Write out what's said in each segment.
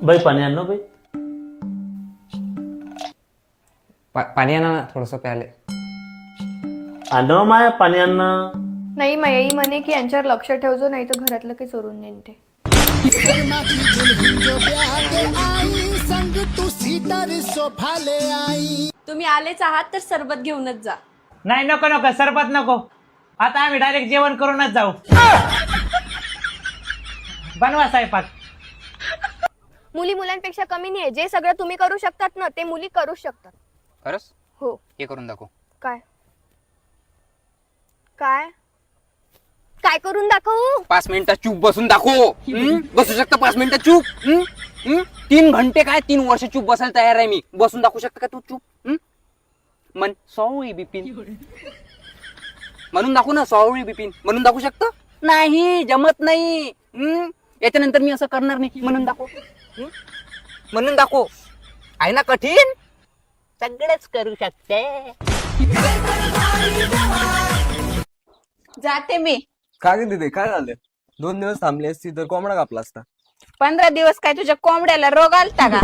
बाई पाणी आण ना बाई. पाणी आणा ना थोडस प्याले. आण माया पाणी आण ना. नाही माई म्हणे की यांच्यावर लक्ष ठेवजो, नाही तर घरातलं काही चोरून नेन ते. तुम्ही आलेच आहात तर सरबत घेऊनच जा. नाही नको नको सरबत नको. आता आम्ही डायरेक्ट जेवण करूनच जाऊ. बनवा स्वयंपाक. मुली मुलांपेक्षा कमी नाहीये. जे सगळं तुम्ही करू शकतात ना ते मुली करू शकतात. खरंच हो. हे करून दाखव. काय काय काय करून दाखवू? 5 मिनिटं चूप बसून दाखव. बसू शकता 5 मिनिटं चूप? 3 घंटे काय 3 वर्ष चूप बसायला तयार आहे मी. बसून दाखवू शकता का तू चूप? मन सॉरी बिपिन म्हणून दाखवू ना. सॉरी बिपिन म्हणून दाखवू शकता? नाही जमत नाही. याच्यानंतर मी असं करणार नाही. म्हणून दाखव. म्हणून दाखव. आहे ना कठीण? सगळेच करू शकते. जाते मी. काय गे दीदी काय झालं? 2 दिवस थांबली असती तर कोंबडा कापला असता. 15 दिवस काय तुझ्या कोंबड्याला रोग आलता का?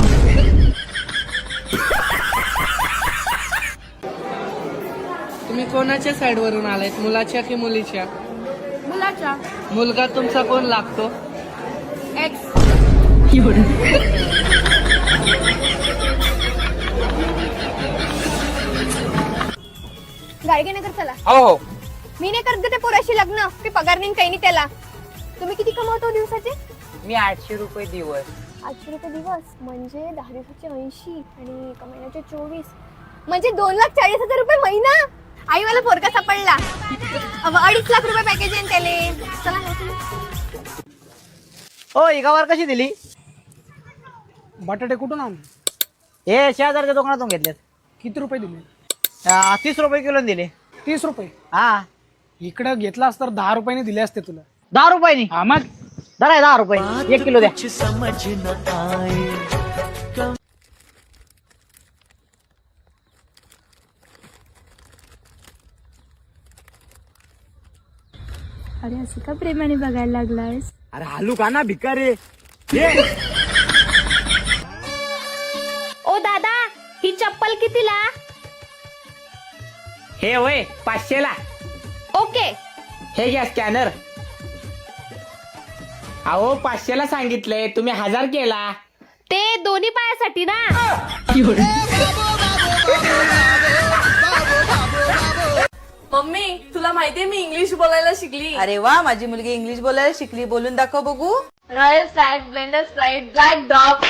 तुम्ही कोणाच्या साइड वरून आलायत, मुलाच्या की मुलीच्या? मुलाच्या. मुलगा तुमचा कोण लागतो? एक्स. गाडगे नगर चला. हो हो. मी नाही करत ते पोराशी लग्न. ते पगार नाही काही नाही त्याला. तुम्ही किती कमवतो दिवसाचे? मी 800 रुपये दिवस. 800 रुपये दिवस म्हणजे 10 दिवसाचे 80 आणि एका महिन्याचे 24 म्हणजे 2,40,000 रुपये महिना. आई मला पोरका सापडला. 2.5 लाख रुपये पॅकेज आहे त्याले. चला ना. हो एकावर कशी दिली? बटाटे कुठून आणले? हे शेजारच्या दुकानातून घेतलेत. किती रुपये दिले? 30 रुपये किलो दिले. 30 रुपये. हा इकडे घेतलास तर 10 रुपयाने दिले असते तुला. 10 रुपयानी. हा मग धरा 10 रुपये 1 किलो द्या. अरे असं का प्रेमाने बघायला लागलायस? अरे हालू का ना भिकारी. ओ दादा, ही चप्पल कितीला? हे होय 500 ला. ओके. हे घ्या स्कॅनर. अहो 500 ला सांगितलंय तुम्ही 1000 केला. ते दोन्ही पायासाठी ना. मम्मी तुला माहितीये मी इंग्लिश बोलायला शिकली. अरे वा, माझी मुलगी इंग्लिश बोलायला शिकली. बोलून दाखव बघू. Royal Stag Blender Sprite Black Dog.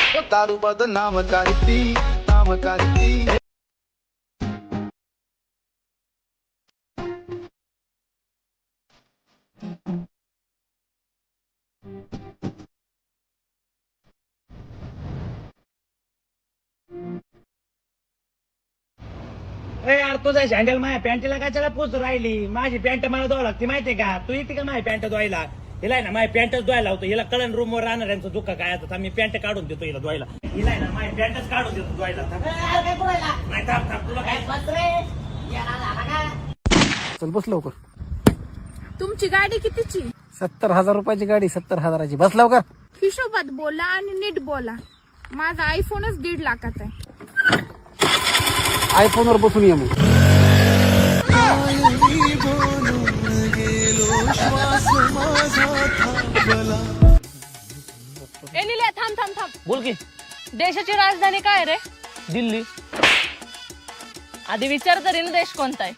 अरे यार तुझा सँडल माझ्या पॅन्टला कशाला पोच राहिली? माझी पॅन्ट मला धुवा लागते माहितीये का? तू येते का माझी पॅन्ट धुवायला? हिला आहे ना माझी पॅन्टच धुवायला होतो. हिला कळण रूमवर राहणार यांचं दुःख काय आता. मी पॅन्ट काढून देतो हिला धुवायला. हिला आहे ना माझी पॅन्टच काढून देतो धुवायला. नाही थांब थांब तुला काय चल बस लवकर. तुमची गाडी कितीची? 70,000 रुपयाची गाडी. 70,000ची. बस लवकर. हिशोबात बोला आणि नीट बोला. माझा आयफोनच 1.5 लाखाचा आहे. आयफोनवर बसून ये मग. एलिल्या थांब थांब थांब. बोल की. देशाची राजधानी काय रे? दिल्ली. आधी विचार तरी ना देश कोणता आहे.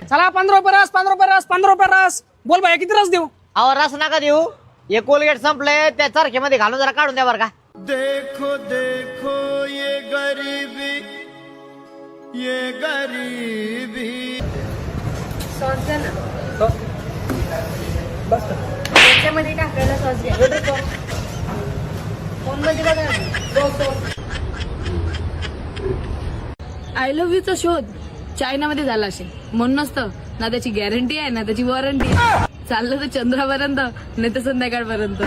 चला 15 रुपये रस. 15 रुपये रस. 15 रुपये रस. बोल भाई किती रस देऊ? अहो रस नका देऊ. हे कोलगेट संपलंय त्या चरख्यामध्ये घालून जरा काढून द्या बरं का. देखो देखो ये गरीबी, ये गरीबी. सॉस द्या ना. त्याच्यामध्ये टाकायला सॉस घ्या. फोन मध्ये बघा. आय लव्ह यूचा शोध चायनामध्ये झाला असेल. म्हणूनच तर ना त्याची गॅरंटी आहे ना त्याची वॉरंटी आहे. चाललं तर चंद्रापर्यंत नाही तर संध्याकाळपर्यंत.